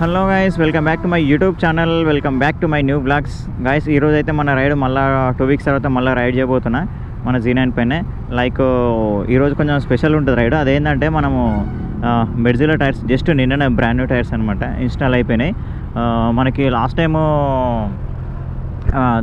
Hello guys, welcome back to my YouTube channel. Welcome back to my new blogs. Guys, ఈరోజు అయితే మన ride మళ్ళీ 2 weeks తర్వాత మళ్ళీ రైడ్ చేయబోతున్నా మన Z9 పైనే. లైక్ ఈరోజు కొంచెం స్పెషల్ ఉంటుంది రైడ్. అదేంటంటే మనము మెర్జిలో టైర్స్ జస్ట్ నిన్ననే బ్రాండ్ న్యూ టైర్స్ అనమాట ఇన్స్టాల్ అయిపోయినాయి. మనకి లాస్ట్ టైము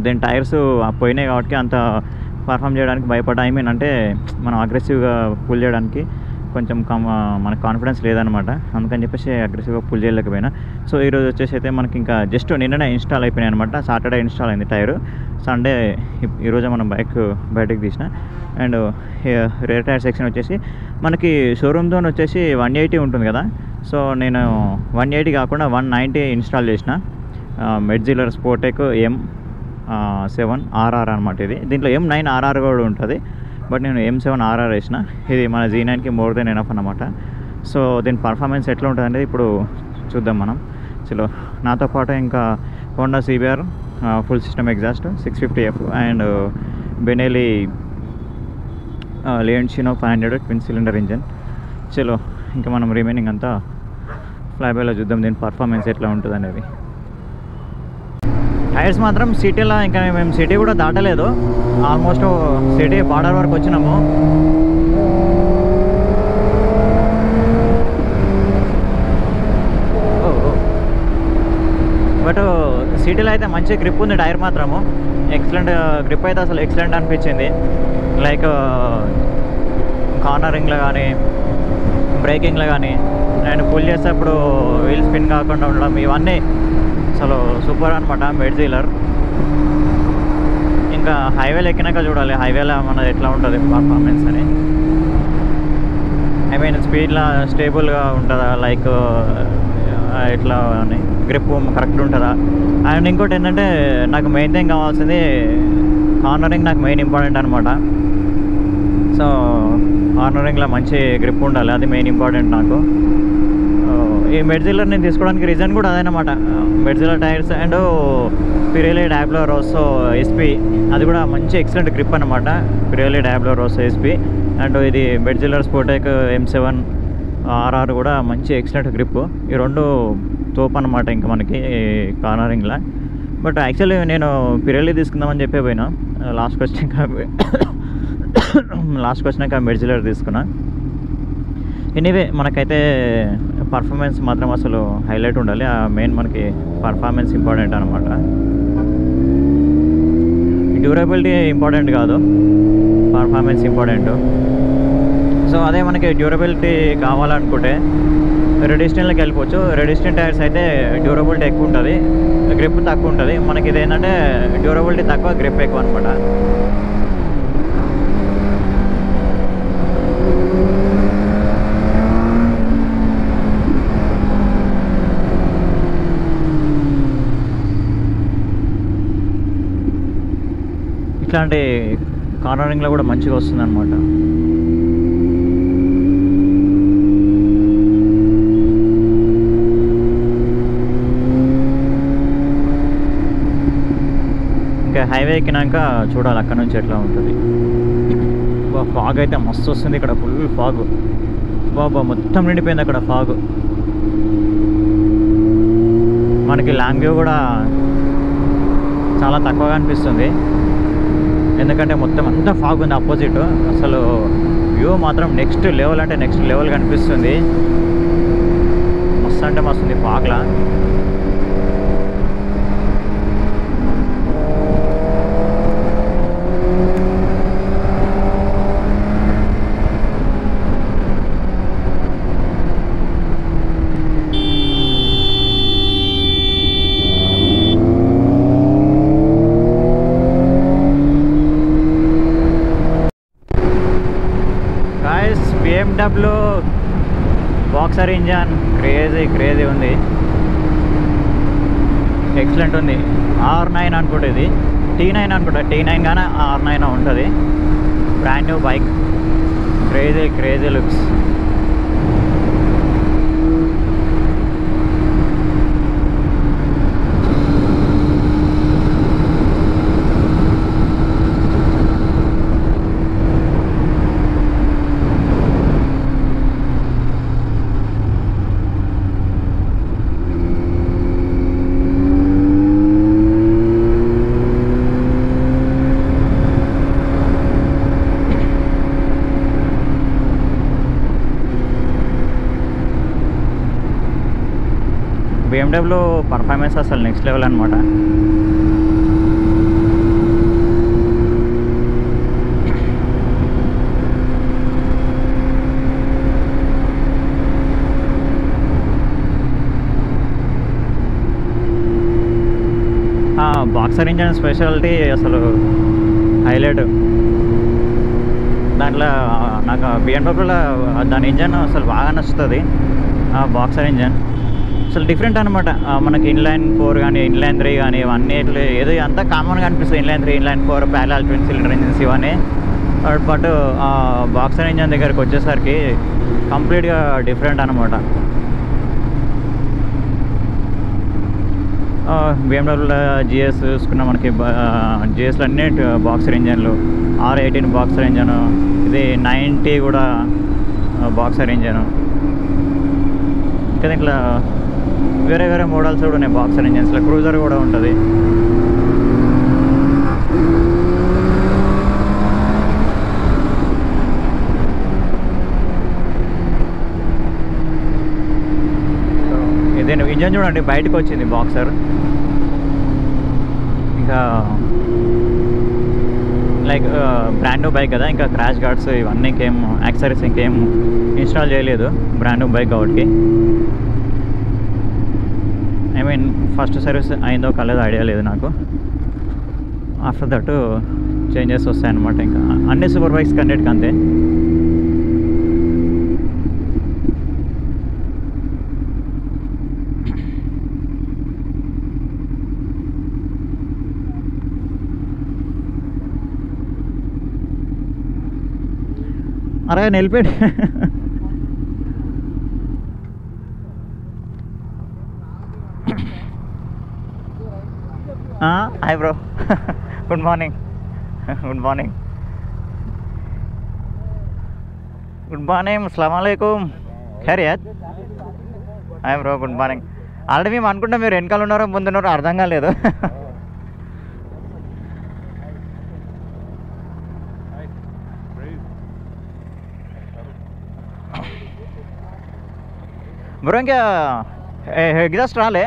దీని టైర్స్ పోయినాయి కాబట్టి అంత పర్ఫామ్ చేయడానికి భయపడ్డా. ఐ మీన్ అంటే మనం అగ్రెసివ్గా పుల్ చేయడానికి కొంచెం మనకు కాన్ఫిడెన్స్ లేదనమాట. అందుకని చెప్పేసి అగ్రెసివ్గా పుల్ చేయలేకపోయినా. సో ఈరోజు వచ్చేసి అయితే మనకి ఇంకా జస్ట్ నిన్ననే ఇన్స్టాల్ అయిపోయినాయి అనమాట. సాటర్డే ఇన్స్టాల్ అయింది టైరు. సండే ఈరోజే మనం బయటకు తీసిన. అండ్ రేర్ టైర్ సెక్షన్ వచ్చేసి మనకి షోరూమ్ జోన్ వచ్చేసి 180 ఉంటుంది కదా. సో నేను 180 కాకుండా 190 ఇన్స్టాల్ చేసిన. మెడ్జిలర్ స్పోర్టెక్ M7 RR అనమాట. ఇది దీంట్లో M9 RR కూడా ఉంటుంది, బట్ నేను M7 RR వేసిన. ఇది మన Z9కి మోర్ దెన్ ఎనఫ్ అన్నమాట. సో దీని పర్ఫార్మెన్స్ ఎట్లా ఉంటుంది అనేది ఇప్పుడు చూద్దాం మనం. చలో, నాతో పాటు ఇంకా Honda CBR full system exhaust 650F and Benelli Leoncino 500 twin cylinder engine. చలో, ఇంకా మనం రిమైనింగ్ అంతా ఫ్లైబైలో చూద్దాం దీని పర్ఫార్మెన్స్ ఎట్లా ఉంటుంది అనేది. టైర్స్ మాత్రం సిటీలో ఇంకా మేము సిటీ కూడా దాటలేదు. ఆల్మోస్ట్ సిటీ బార్డర్ వరకు వచ్చినాము. బట్ సిటీలో అయితే మంచి గ్రిప్ ఉంది టైర్ మాత్రము. ఎక్సలెంట్ గ్రిప్ అయితే అసలు ఎక్సలెంట్ అనిపించింది. లైక్ కార్నరింగ్లో కానీ బ్రేకింగ్లో కానీ అండ్ పుల్ చేసేటప్పుడు వీల్ స్పిన్ కాకుండా ఉండడం, ఇవన్నీ అసలు సూపర్ అనమాట మెడ్జిలర్. ఇంకా హైవేలో ఎక్కినాక చూడాలి హైవేలో మనది ఎట్లా ఉంటుంది పర్ఫార్మెన్స్ అని. ఐ మీన్ స్పీడ్లో స్టేబుల్గా ఉంటుందా, లైక్ ఎట్లా అని గ్రిప్ కరెక్ట్ ఉంటుందా. అండ్ ఇంకోటి ఏంటంటే నాకు మెయిన్ థింగ్ కావాల్సింది కార్నరింగ్, నాకు మెయిన్ ఇంపార్టెంట్ అనమాట. సో కార్నరింగ్లో మంచి గ్రిప్ ఉండాలి, అది మెయిన్ ఇంపార్టెంట్ నాకు. ఈ మెడ్జిలర్ నేను తీసుకోవడానికి రీజన్ కూడా అదేనమాట. మెడ్జిలర్ టైర్స్ అండ్ పిరెలీ డయాబ్లో రోసో SP, అది కూడా మంచి ఎక్సలెంట్ గ్రిప్ అనమాట. పిరెలీ డయాబ్లో రోసో SP అండ్ ఇది మెడ్జిలర్ స్పోర్టెక్ M7 RR కూడా మంచి ఎక్సలెంట్ గ్రిప్. ఈ రెండు తోపు అనమాట ఇంకా మనకి కార్నరింగ్లో. బట్ యాక్చువల్లీ నేను పిరెలీ తీసుకుందామని చెప్పే పోయినా. లాస్ట్కి వచ్చినాక మెడ్జిలర్ తీసుకున్నా. ఎనీవే మనకైతే పర్ఫార్మెన్స్ మాత్రం అసలు హైలైట్ ఉండాలి. ఆ మెయిన్ మనకి పర్ఫార్మెన్స్ ఇంపార్టెంట్ అనమాట. డ్యూరబిలిటీ ఇంపార్టెంట్ కాదు, పర్ఫార్మెన్స్ ఇంపార్టెంట్. సో అదే మనకి డ్యూరబిలిటీ కావాలనుకుంటే రెడిస్టెన్లోకి వెళ్ళిపోవచ్చు. రెడిస్టెన్ టైర్స్ అయితే డ్యూరబిలిటీ ఎక్కువ ఉంటుంది, గ్రిప్ తక్కువ ఉంటుంది. మనకి ఇది ఏంటంటే డ్యూరబిలిటీ తక్కువ, గ్రిప్ ఎక్కువ అనమాట. ఇట్లాంటి కార్నరింగ్లో కూడా మంచిగా వస్తుంది అనమాట. ఇంకా హైవే ఎక్కినాక చూడాలి అక్కడ నుంచి ఎట్లా ఉంటుంది. ఫాగ్ అయితే మస్తు వస్తుంది ఇక్కడ, ఫుల్ ఫాగ్. బాబా మొత్తం నిండిపోయింది అక్కడ ఫాగ్. మనకి లాంగ్ వ్యూ కూడా చాలా తక్కువగా అనిపిస్తుంది, ఎందుకంటే మొత్తం అంతా ఫాగ్ ఉంది అపోజిట్. అసలు వ్యూ మాత్రం నెక్స్ట్ లెవెల్ అంటే నెక్స్ట్ లెవెల్ కనిపిస్తుంది. మస్తు అంటే మస్తు ఉంది ఫాగ్లా. BMW బాక్సర్ ఇంజన్ క్రేజీ ఉంది, ఎక్సలెంట్ ఉంది. R9 అనుకుంటే, ఇది T9 అనుకుంటా. T9 కానీ R9 ఉంటుంది. Brand new bike, crazy looks. BMW performance అసలు నెక్స్ట్ లెవెల్ అనమాట. బాక్సర్ ఇంజన్ స్పెషాలిటీ అసలు హైలైట్. దాంట్లో నాకు బిఎండబ్ల్యూలో దాని ఇంజన్ అసలు బాగా నచ్చుతుంది. బాక్సర్ ఇంజన్ అసలు డిఫరెంట్ అనమాట. మనకి ఇన్లైన్ 4 కానీ ఇన్లైన్ 3 కానీ ఇవన్నీ ఏదో అంతా కామన్గా అనిపిస్తుంది. Inline 3 inline 4 parallel twin cylinder engines ఇవన్నీ. బట్ బాక్సర్ ఇంజన్ దగ్గరికి వచ్చేసరికి కంప్లీట్గా డిఫరెంట్ అనమాట. బిఎండబ్ల్యూలో జిఎస్ చూసుకున్న మనకి జిఎస్లో అన్నీ బాక్సర్ ఇంజన్లు. R18 బాక్సర్ ఇంజను, ఇది 90 కూడా బాక్సర్ ఇంజను. ఇంకా దీంట్లో వేరే వేరే మోడల్స్ కూడా ఉన్నాయి బాక్సర్ ఇంజన్స్లో. క్రూజర్ కూడా ఉంటుంది. ఇదే ఇంజన్ చూడండి బయటకు వచ్చింది బాక్సర్. ఇంకా లైక్ బ్రాండ్ న్యూ బైక్ కదా, ఇంకా క్రాష్ గార్డ్స్ ఇవన్నీ ఇంకేం యాక్సరీస్ ఇంకేం ఇన్స్టాల్ చేయలేదు బ్రాండ్ న్యూ బైక్ కాబట్టి. ఐ మీన్ ఫస్ట్ సర్వీస్ అయిందో కాలేదో ఐడియా లేదు నాకు. ఆఫ్టర్ దట్ చేంజెస్ వస్తాయన్నమాట. ఇంకా అన్ని సూపర్ బైక్స్కి అన్నిటికీ అంతే. అరే నిలిపాడు. Hi bro, good morning. Good morning, good morning, అస్సలాముఅలైకుం. ఖైరియత్? Hi bro, good morning. Already మేము అనుకుంటాం మీరు వెనకాల ఉన్నారో ముందున్నారో అర్థం కాలేదు. బ్రో ఇంకా ఎగ్జాస్ట్ రాలే?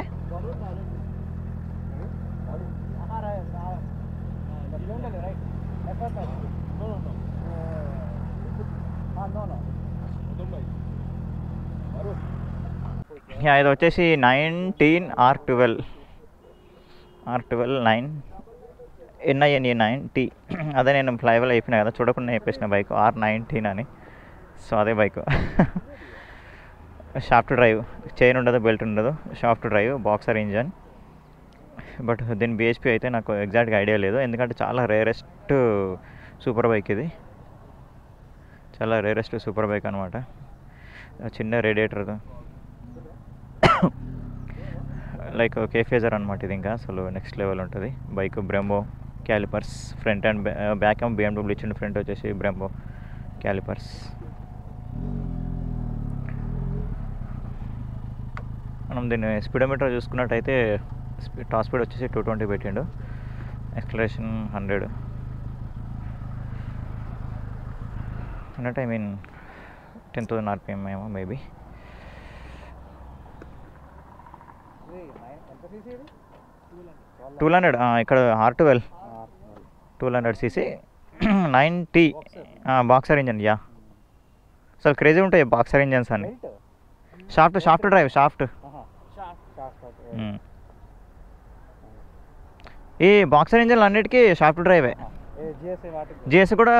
ఇది వచ్చేసి 19 R12 9 NINE 9T. అదే నేను ఫ్లైవెల్ అయిపోయినా కదా, చూడకుండా చెప్పేసిన బైక్ R19 అని. సో అదే బైక్. షాఫ్ట్ డ్రైవ్, చైన్ ఉండదు, బెల్ట్ ఉండదు, shaft drive, boxer engine. But దీని BHP అయితే నాకు ఎగ్జాక్ట్గా ఐడియా లేదు, ఎందుకంటే చాలా రేరెస్ట్ సూపర్ బైక్ ఇది. చాలా రేరెస్ట్ సూపర్ బైక్ అనమాట. చిన్న రేడియేటర్, లైక్ కేఫేజర్ అనమాట ఇది. ఇంకా అసలు నెక్స్ట్ లెవెల్ ఉంటుంది bike. Brembo callipers, front and back ఏమో BMW ఇచ్చిన, ఫ్రంట్ వచ్చేసి బ్రెంబో క్యాలిపర్స్. మనం దీన్ని స్పీడోమీటర్ చూసుకున్నట్టయితే టాప్ స్పీడ్ వచ్చేసి 220 పెట్టిండు, ఎక్స్లరేషన్ 100 అన్నట్టు. ఐ మీన్ 10,000 RPM ఏమో మేబీ. ఇక్కడ R12 200cc 9T boxer engine. Yeah, అసలు క్రేజీ ఉంటాయి బాక్సర్ ఇంజన్స్ అన్ని. Shaft drive, shaft. ఈ బాక్సర్ ఇంజన్లు అన్నిటికీ షాఫ్ట్ డ్రైవే. జిఎస్ కూడా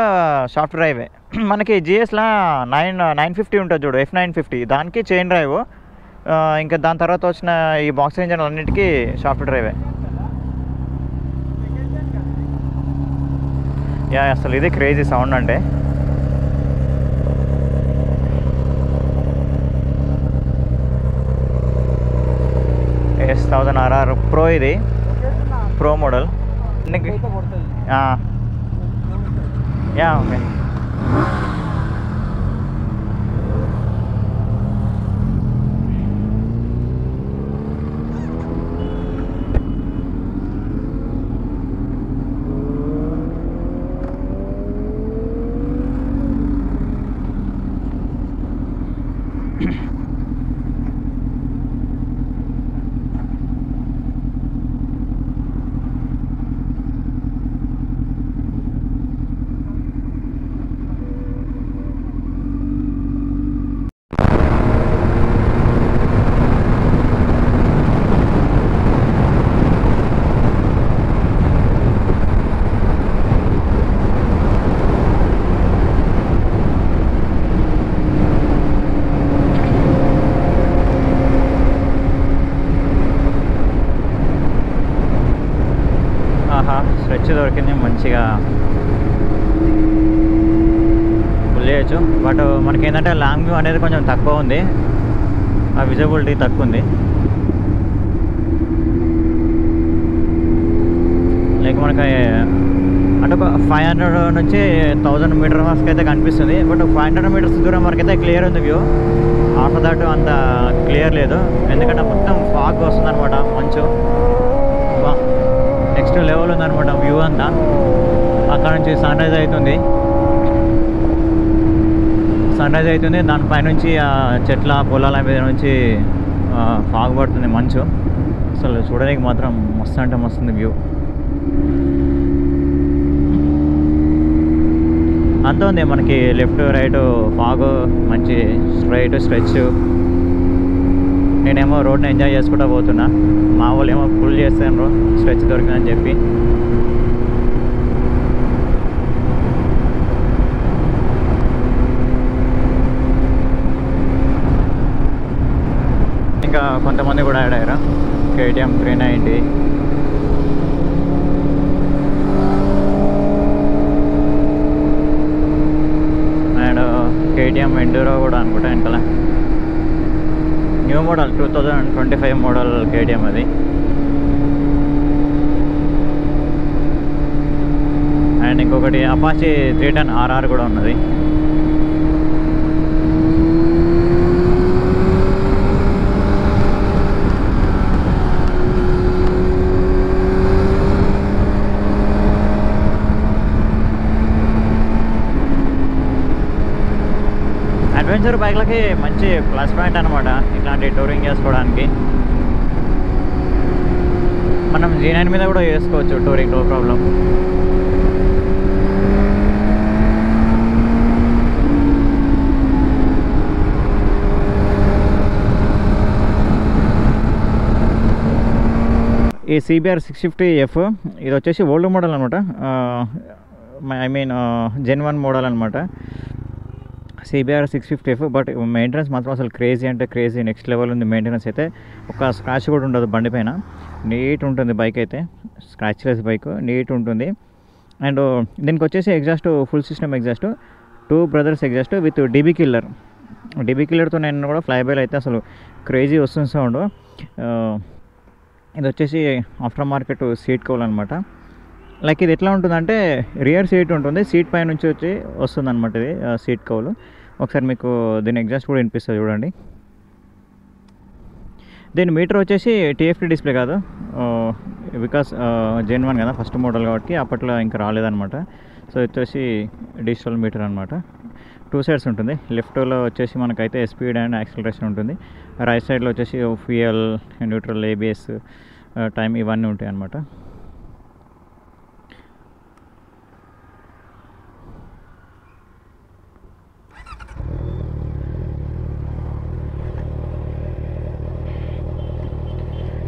షాఫ్ట్ డ్రైవే. మనకి జిఎస్లో 950 ఉంటుంది చూడు, F950, దానికి చైన్ డ్రైవ్. ఇంకా దాని తర్వాత వచ్చిన ఈ బాక్సర్ ఇంజన్లు అన్నిటికీ షాఫ్ట్ డ్రైవే. యా, అసలు ఇది క్రేజీ సౌండ్ అంటే. S1000RR Pro, ఇది ప్రో మోడల్. Yeah, okay. దొరికింది, మంచిగా ఫుల్ చేయొచ్చు. బట్ మనకి ఏంటంటే లాంగ్ వ్యూ అనేది కొంచెం తక్కువ ఉంది, ఆ విజిబిలిటీ తక్కువ ఉంది. లైక్ మనకి అంటే ఒక 500 నుంచి 1000 మీటర్ వరకు అయితే కనిపిస్తుంది. బట్ 500 మీటర్స్ దూరం వరకు అయితే క్లియర్ ఉంది వ్యూ. ఆఫ్టర్ దట్ అంత క్లియర్ లేదు, ఎందుకంటే మొత్తం ఫాగ్ వస్తుంది అనమాట, మంచు. నెక్స్ట్ లెవెల్ ఉందన్నమాట వ్యూ అంతా. అక్కడ నుంచి సన్ రైజ్ అవుతుంది, దానిపైనుంచి ఆ చెట్ల పొలాల మీద నుంచి ఫాగ్ పడుతుంది, మంచు. అసలు చూడడానికి మాత్రం మస్తు అంటే మస్తుంది వ్యూ. అంత ఉంది మనకి లెఫ్ట్ రైట్ ఫాగ్, మంచి స్ట్రైట్ స్ట్రెచ్. నేనేమో రోడ్ని ఎంజాయ్ చేసుకుంటూ పోతున్నా, మా వాళ్ళు ఏమో ఫుల్ చేస్తాను స్ట్రెచ్ దొరికిందని చెప్పి. ఇంకా కొంతమంది కూడా యాడ్ అయ్యారు. KTM 390, అండ్ KTM ఎండూరో కూడా అనుకుంటా వెనకాల. న్యూ మోడల్ 2025 మోడల్ KTM అది. అండ్ ఇంకొకటి అపాచీ 310 RR కూడా ఉన్నది. అడ్వెంచర్ బైక్లకి మంచి ప్లస్ పాయింట్ అనమాట ఇట్లాంటి టూరింగ్ చేసుకోవడానికి. మనం G9 మీద కూడా చేసుకోవచ్చు టూరింగ్, నో ప్రాబ్లం. ఈ CBR 650F ఇది వచ్చేసి ఓల్డ్ మోడల్ అనమాట, ఐ మీన్ Gen 1 మోడల్ అనమాట CBR 650F. బట్ మెయింటెనెన్స్ మాత్రం అసలు క్రేజీ అంటే క్రేజీ, నెక్స్ట్ లెవెల్ ఉంది మెయింటెనెన్స్ అయితే. ఒక స్క్రాచ్ కూడా ఉండదు బండి పైన, నీట్ ఉంటుంది బైక్ అయితే, స్క్రాచ్లెస్ బైక్, నీట్ ఉంటుంది. అండ్ దీనికి వచ్చేసి exhaust full system exhaust, 2 brothers exhaust with DB కిల్లర్తో నేను కూడా ఫ్లైబైల్ అయితే అసలు క్రేజీ వస్తుంది సౌండ్. ఇది వచ్చేసి ఆఫ్టర్ మార్కెట్ సీట్ కౌల్ అనమాట. లైక్ ఇది ఎట్లా ఉంటుందంటే రియర్ సీట్ ఉంటుంది, సీట్ పై నుంచి వచ్చి వస్తుంది అనమాట ఇది సీట్ కౌలు. ఒకసారి మీకు దీని ఎగ్జాస్ట్ కూడా వినిపిస్తుంది చూడండి. దీని మీటర్ వచ్చేసి TFT డిస్ప్లే కాదు, బికాస్ Gen 1 కదా, ఫస్ట్ మోడల్ కాబట్టి అప్పట్లో ఇంకా రాలేదన్నమాట. సో ఇది వచ్చేసి డిజిటల్ మీటర్ అనమాట. 2 సైడ్స్ ఉంటుంది. లెఫ్ట్లో వచ్చేసి మనకైతే స్పీడ్ అండ్ యాక్సిలరేషన్ ఉంటుంది, రైట్ సైడ్లో వచ్చేసి ఫ్యూయల్, న్యూట్రల్, ABS, టైం ఇవన్నీ ఉంటాయి అన్నమాట.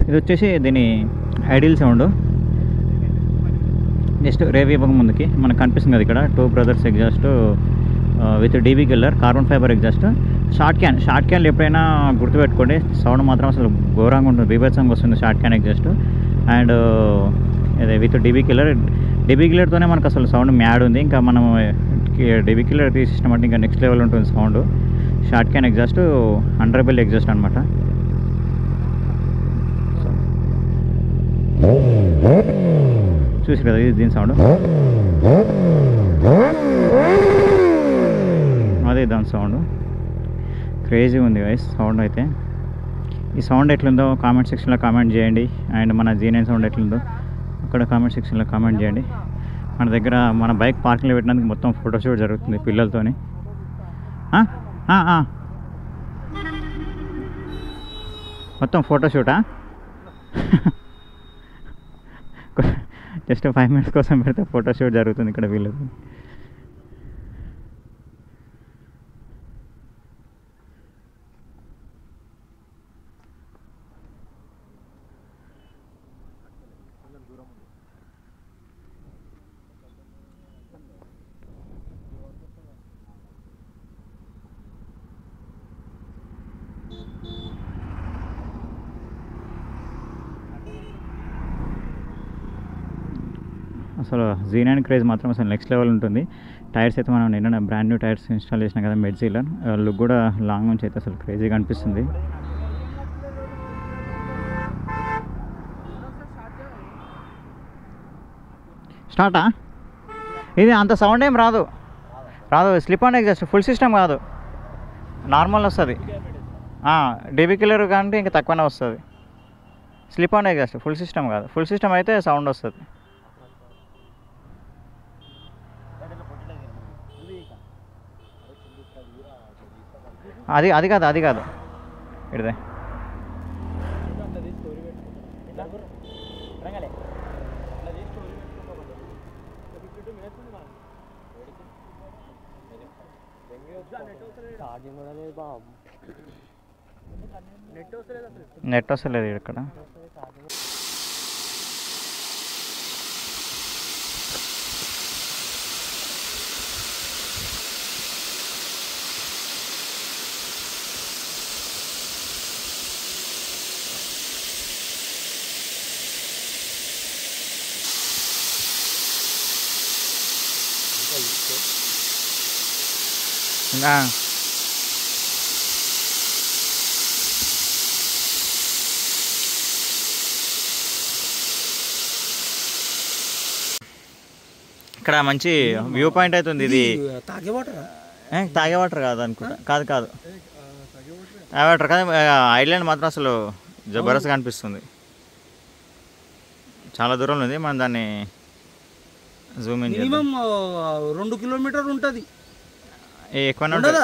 ఇది వచ్చేసి దీని ఐడియల్ సౌండ్. జస్ట్ రేవ్ ఇవ్వక ముందుకి మనకు కనిపిస్తుంది కదా ఇక్కడ 2 brothers exhaust with DB killer, carbon fibre exhaust. Short క్యాన్లు ఎప్పుడైనా గుర్తుపెట్టుకోండి, సౌండ్ మాత్రం అసలు ఘోరంగా ఉంటుంది, బీభత్సంగా వస్తుంది షార్ట్ క్యాన్ ఎగ్జాస్ట్. అండ్ అదే విత్ DB కిల్లర్తోనే మనకు అసలు సౌండ్ మ్యాడ్ ఉంది. ఇంకా మనం DB కిల్లర్ తీసినామంటే ఇంకా నెక్స్ట్ లెవెల్ ఉంటుంది sound. Short can exhaust, underbelly exhaust అనమాట. చూసి కదా ఇది దీని సౌండ్, అదే దాని సౌండ్. క్రేజీ ఉంది గైస్ సౌండ్ అయితే. ఈ సౌండ్ ఎట్లుందో కామెంట్ సెక్షన్లో కామెంట్ చేయండి. అండ్ మన G9 సౌండ్ ఎట్లుందో అక్కడ కామెంట్ సెక్షన్లో కామెంట్ చేయండి. మన దగ్గర మన బైక్ పార్కింగ్లో పెట్టినందుకు మొత్తం ఫోటోషూట్ జరుగుతుంది పిల్లలతోని. మొత్తం ఫోటోషూటా? జస్ట్ 5 minutes కోసం పెడితే ఫోటోషూట్ జరుగుతుంది ఇక్కడ వీళ్ళకి. అసలు Z9 క్రేజ్ మాత్రం అసలు నెక్స్ట్ లెవెల్ ఉంటుంది. టైర్స్ అయితే మనం నిన్న బ్రాండ్ న్యూ టైర్స్ ఇన్స్టాల్ చేసినాం కదా మెడ్జీలర్, లుక్ కూడా లాంగ్ నుంచి అయితే అసలు క్రేజీగా అనిపిస్తుంది. స్టార్టా? ఇది అంత సౌండ్ ఏం రాదు, slip on exhaust, full system కాదు, నార్మల్ వస్తుంది. డీబీ కిల్లర్ కంటే ఇంకా తక్కువనే వస్తుంది. Slip on exhaust, full system కాదు. ఫుల్ సిస్టమ్ అయితే సౌండ్ వస్తుంది. అది కాదు ఇడిదే. నెట్ వస్తలేదు ఇక్కడ. ఇక్కడ మంచి వ్యూ పాయింట్ అవుతుంది. ఇది తాగే వాటర్ కాదు అనుకుంటా. కాదు వాటర్ కానీ ఐలాండ్ మాత్రం అసలు జబర్దస్త్గా అనిపిస్తుంది. చాలా దూరంలో ఉంది. మనం దాన్ని జూమ్ ఇన్ చేద్దాం. 2 కిలోమీటర్ ఉంటుంది, ఎక్కువనే ఉంటుంది.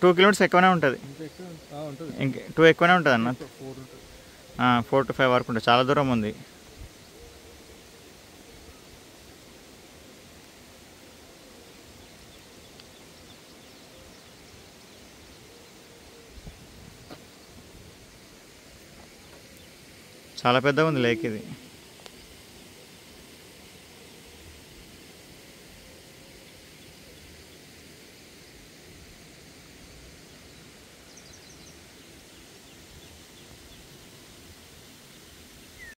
2 కిలోమీటర్స్ ఎక్కువనే ఉంటుంది, ఇంక 2 ఎక్కువనే ఉంటుంది అన్న. 4 to 5 వరకు ఉంటుంది. చాలా దూరం ఉంది. చాలా పెద్దగా ఉంది లేక్ ఇది.